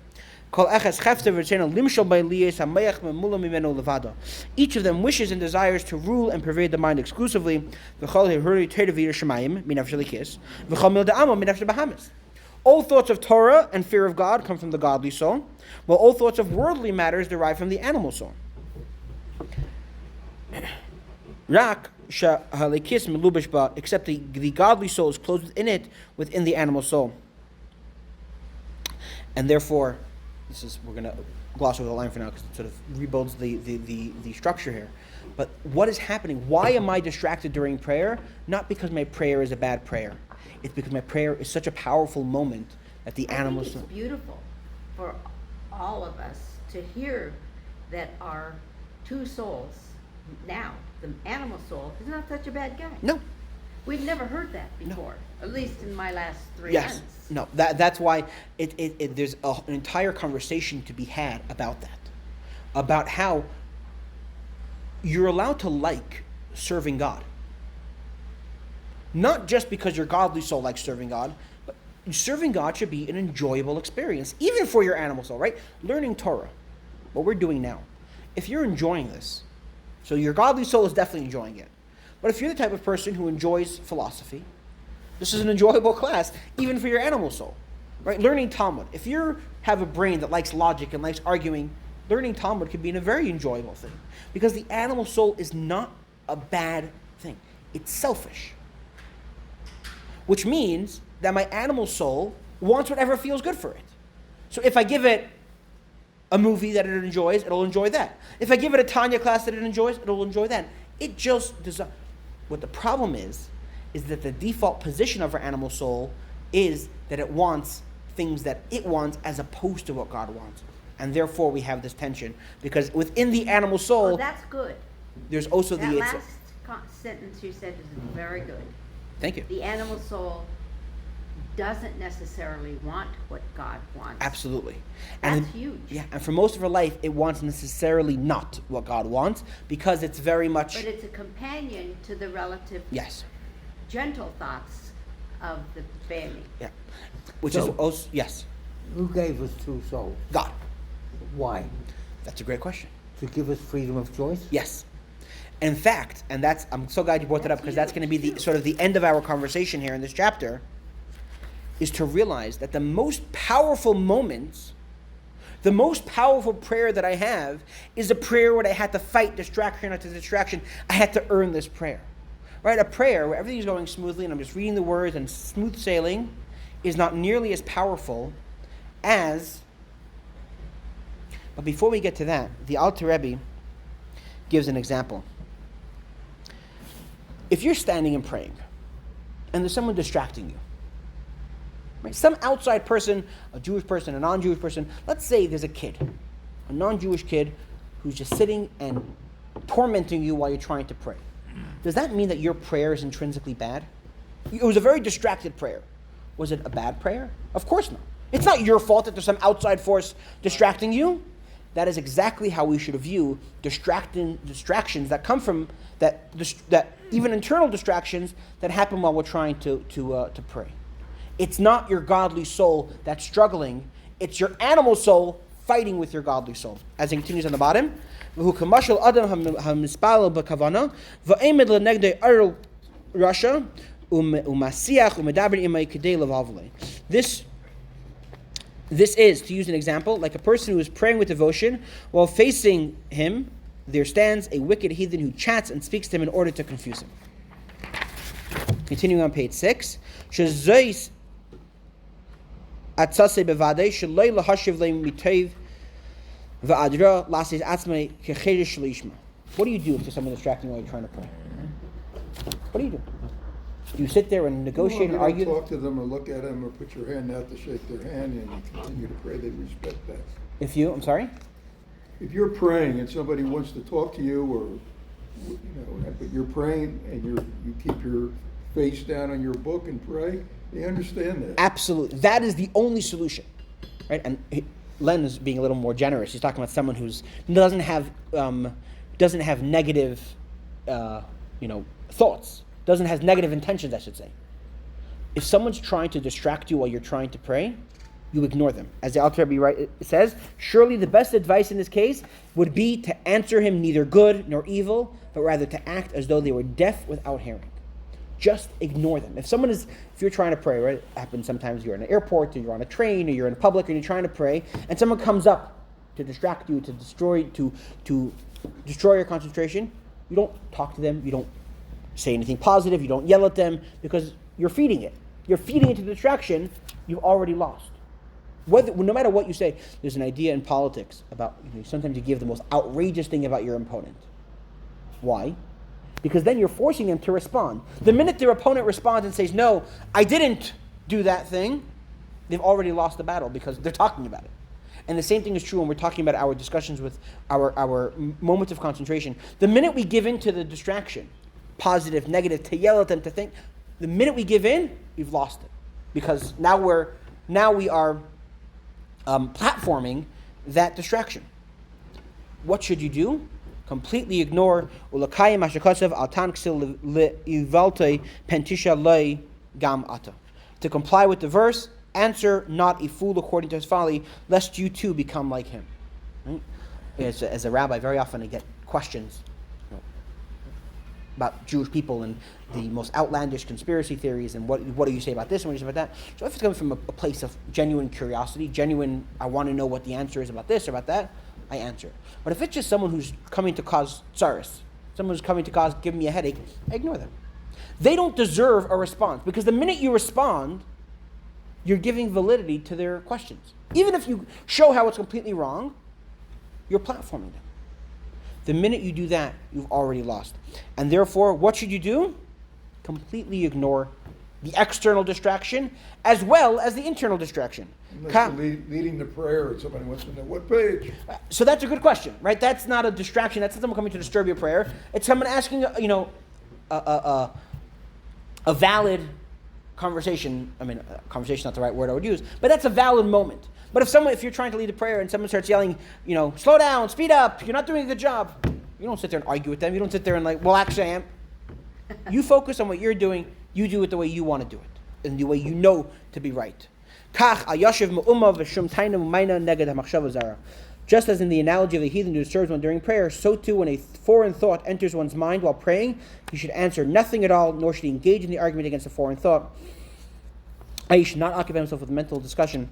Speaker 1: Each of them wishes and desires to rule and pervade the mind exclusively. All thoughts of Torah and fear of God come from the godly soul, while all thoughts of worldly matters derive from the animal soul. Except the godly soul is closed within the animal soul. And therefore, we're going to gloss over the line for now because it sort of rebuilds the structure here. But what is happening? Why am I distracted during prayer? Not because my prayer is a bad prayer. It's because my prayer is such a powerful moment that the animal soul.
Speaker 3: It's beautiful for all of us to hear that our two souls, now, the animal soul, is not such a bad guy.
Speaker 1: No.
Speaker 3: We've never heard that before, at least in my last 3
Speaker 1: Yes.
Speaker 3: months.
Speaker 1: No. That's why there's an entire conversation to be had about that. About how you're allowed to like serving God. Not just because your godly soul likes serving God, but serving God should be an enjoyable experience, even for your animal soul, right? Learning Torah, what we're doing now. If you're enjoying this, so your godly soul is definitely enjoying it. But if you're the type of person who enjoys philosophy, this is an enjoyable class, even for your animal soul, right? Learning Talmud. If you have a brain that likes logic and likes arguing, learning Talmud can be a very enjoyable thing, because the animal soul is not a bad thing. It's selfish. Which means that my animal soul wants whatever feels good for it. So if I give it a movie that it enjoys, it'll enjoy that. If I give it a Tanya class that it enjoys, it'll enjoy that. It just does not. What the problem is that the default position of our animal soul is that it wants things that it wants as opposed to what God wants. And therefore we have this tension. Because within the animal soul,
Speaker 3: Oh, that's good.
Speaker 1: there's also
Speaker 3: That
Speaker 1: the...
Speaker 3: last sentence you said is very good.
Speaker 1: Thank you.
Speaker 3: The animal soul doesn't necessarily want what God wants.
Speaker 1: Absolutely.
Speaker 3: That's huge.
Speaker 1: Yeah, and for most of her life, it wants necessarily not what God wants, because it's very much...
Speaker 3: But it's a companion to the relative
Speaker 1: Yes.
Speaker 3: gentle thoughts of the family.
Speaker 1: Yeah. Which
Speaker 4: So-
Speaker 1: is also, yes,
Speaker 4: Who gave us two souls?
Speaker 1: God.
Speaker 4: Why?
Speaker 1: That's a great question.
Speaker 4: To give us freedom of choice?
Speaker 1: Yes. In fact, and I'm so glad you brought that up, because that's going to be the sort of the end of our conversation here in this chapter, is to realize that the most powerful moments, the most powerful prayer that I have is a prayer where I had to fight distraction after distraction. I had to earn this prayer. Right? A prayer where everything's going smoothly and I'm just reading the words and smooth sailing is not nearly as powerful as... But before we get to that, the Alter Rebbe gives an example. If you're standing and praying, and there's someone distracting you, right? Some outside person, a Jewish person, a non-Jewish person, let's say there's a kid, a non-Jewish kid, who's just sitting and tormenting you while you're trying to pray. Does that mean that your prayer is intrinsically bad? It was a very distracted prayer. Was it a bad prayer? Of course not. It's not your fault that there's some outside force distracting you. That is exactly how we should view distractions that come from that even internal distractions that happen while we're trying to pray. It's not your godly soul that's struggling. It's your animal soul fighting with your godly soul. As it continues on the bottom, This is, to use an example, like a person who is praying with devotion, while facing him, there stands a wicked heathen who chats and speaks to him in order to confuse him. Continuing on page 6. What do you do if there's someone distracting while you're trying to pray? What do you do? Do you sit there and negotiate and argue?
Speaker 2: You don't talk to them or look at them or put your hand out to shake their hand and you continue to pray. They respect that.
Speaker 1: I'm sorry?
Speaker 2: If you're praying and somebody wants to talk to you, or but you're praying and you keep your face down on your book and pray, they understand that.
Speaker 1: Absolutely. That is the only solution, right? And Len is being a little more generous. He's talking about someone who doesn't have negative, thoughts. Has negative intentions, I should say. If someone's trying to distract you while you're trying to pray, you ignore them. As the Alter Rebbe says, surely the best advice in this case would be to answer him neither good nor evil, but rather to act as though they were deaf without hearing. Just ignore them. If you're trying to pray, right? It happens sometimes you're in an airport, or you're on a train, or you're in public, and you're trying to pray, and someone comes up to distract you, to destroy your concentration. You don't talk to them. You don't say anything positive. You don't yell at them, because you're feeding it. You're feeding into distraction. You've already lost. No matter what you say, there's an idea in politics about sometimes you give the most outrageous thing about your opponent. Why? Because then you're forcing them to respond. The minute their opponent responds and says, "No, I didn't do that thing," they've already lost the battle because they're talking about it. And the same thing is true when we're talking about our discussions with our moments of concentration. The minute we give in to the distraction, positive, negative, to yell at them, to think, the minute we give in, we've lost it. Because now we are platforming that distraction. What should you do? Completely ignore to comply with the verse, answer not a fool according to his folly, lest you too become like him. Right? As a rabbi, very often I get questions about Jewish people and the most outlandish conspiracy theories, and what do you say about this and what do you say about that? So if it's coming from a place of genuine curiosity, I want to know what the answer is about this or about that, I answer. But if it's just someone who's coming to cause tsaris, someone who's coming to give me a headache, I ignore them. They don't deserve a response, because the minute you respond, you're giving validity to their questions. Even if you show how it's completely wrong, you're platforming them. The minute you do that, you've already lost. And therefore, what should you do? Completely ignore the external distraction as well as the internal distraction.
Speaker 2: Unless you're leading the prayer and somebody wants to know what page.
Speaker 1: So that's a good question, right? That's not a distraction. That's not someone coming to disturb your prayer. It's someone asking, a valid conversation. I mean, conversation is not the right word I would use, but that's a valid moment. But if you're trying to lead a prayer and someone starts yelling, slow down, speed up, you're not doing a good job, you don't sit there and argue with them. You don't sit there and well, actually I am. You focus on what you're doing. You do it the way you want to do it. in the way you know to be right. Just as in the analogy of the heathen who disturbs one during prayer, so too when a foreign thought enters one's mind while praying, he should answer nothing at all, nor should he engage in the argument against a foreign thought. He should not occupy himself with mental discussion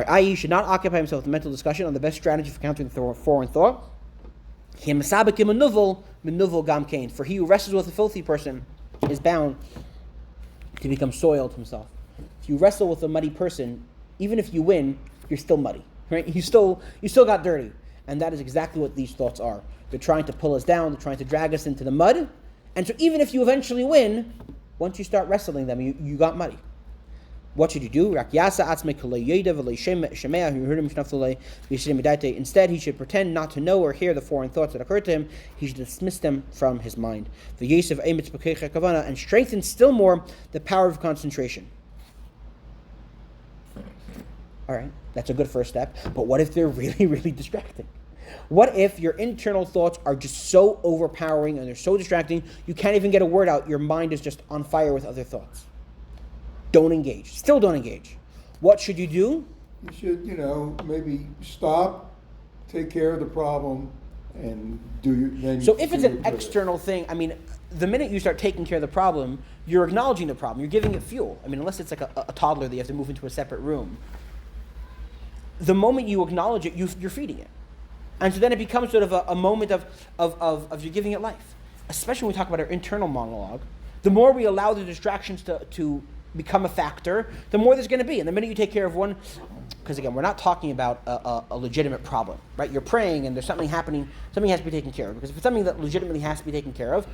Speaker 1: i.e. should not occupy himself with mental discussion on the best strategy for countering the foreign thought. For he who wrestles with a filthy person is bound to become soiled himself. If you wrestle with a muddy person, even if you win, you're still muddy, right? You still got dirty. And that is exactly what these thoughts are. They're trying to pull us down, they're trying to drag us into the mud. And so even if you eventually win, once you start wrestling them, you got muddy. What should you do? Instead, he should pretend not to know or hear the foreign thoughts that occur to him. He should dismiss them from his mind. And strengthen still more the power of concentration. All right, that's a good first step. But what if they're really, really distracting? What if your internal thoughts are just so overpowering and they're so distracting, you can't even get a word out, your mind is just on fire with other thoughts? Don't engage. Still don't engage. What should you do?
Speaker 2: You should, maybe stop, take care of the problem, and
Speaker 1: So if it's an external thing, the minute you start taking care of the problem, you're acknowledging the problem. You're giving it fuel. Unless it's like a toddler that you have to move into a separate room. The moment you acknowledge it, you're feeding it. And so then it becomes sort of a moment of you giving it life. Especially when we talk about our internal monologue. The more we allow the distractions to become a factor, the more there's going to be. And the minute you take care of one, because again, we're not talking about a legitimate problem, right? You're praying and there's something happening, something has to be taken care of. Because if it's something that legitimately has to be taken care of,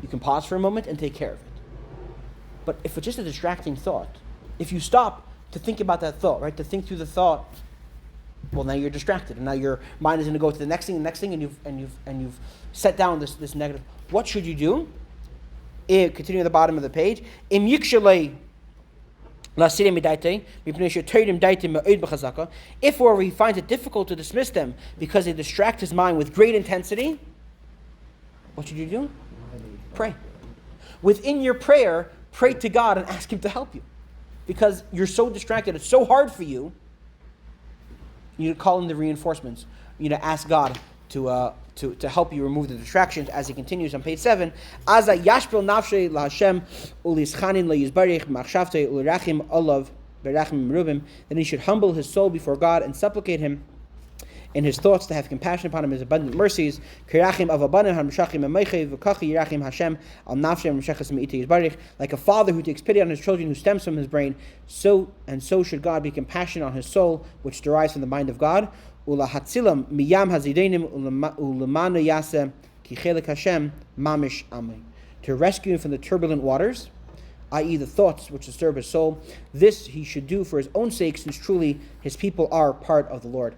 Speaker 1: you can pause for a moment and take care of it. But if it's just a distracting thought, if you stop to think about that thought, right, to think through the thought, well, now you're distracted, and now your mind is going to go to the next thing, and you've set down this negative. What should you do? Continue at the bottom of the page. If or he finds it difficult to dismiss them because they distract his mind with great intensity, what should you do? Pray. Within your prayer, pray to God and ask Him to help you, because you're so distracted. It's so hard for you. You need to call in the reinforcements. You need to ask God to help you remove the distractions. As he continues on page 7, then he should humble his soul before God and supplicate Him in his thoughts to have compassion upon him, his abundant mercies. Like a father who takes pity on his children, who stems from his brain, so should God be compassionate on his soul, which derives from the mind of God. To rescue him from the turbulent waters, i.e. the thoughts which disturb his soul. This he should do for his own sake, since truly his people are part of the Lord.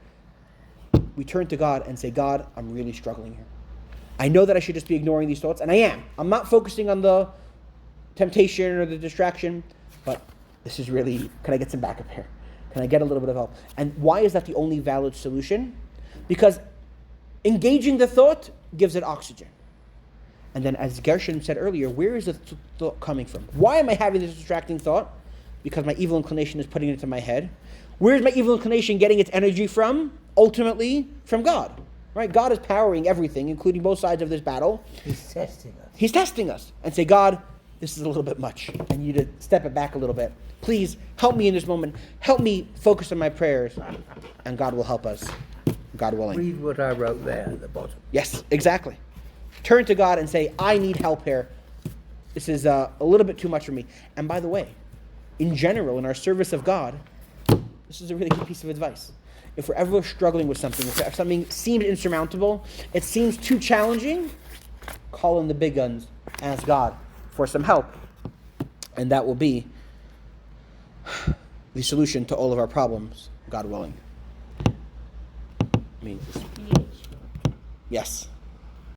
Speaker 1: We turn to God and say, God, I'm really struggling here. I know that I should just be ignoring these thoughts, and I am. I'm not focusing on the temptation or the distraction, but this is really, can I get some backup here? Can I get a little bit of help? And why is that the only valid solution? Because engaging the thought gives it oxygen. And then, as Gershon said earlier, where is the thought coming from? Why am I having this distracting thought? Because my evil inclination is putting it into my head. Where is my evil inclination getting its energy from? Ultimately, from God. Right? God is powering everything, including both sides of this battle.
Speaker 4: He's testing us.
Speaker 1: He's testing us. And say, God, this is a little bit much. I need to step it back a little bit. Please help me in this moment. Help me focus on my prayers. And God will help us. God willing.
Speaker 4: Read what I wrote there at the bottom.
Speaker 1: Yes, exactly. Turn to God and say, I need help here. This is a little bit too much for me. And by the way, in general, in our service of God, this is a really good piece of advice. If we're ever struggling with something, if something seems insurmountable, it seems too challenging, call in the big guns, ask God for some help. And that will be the solution to all of our problems, God willing. Yes.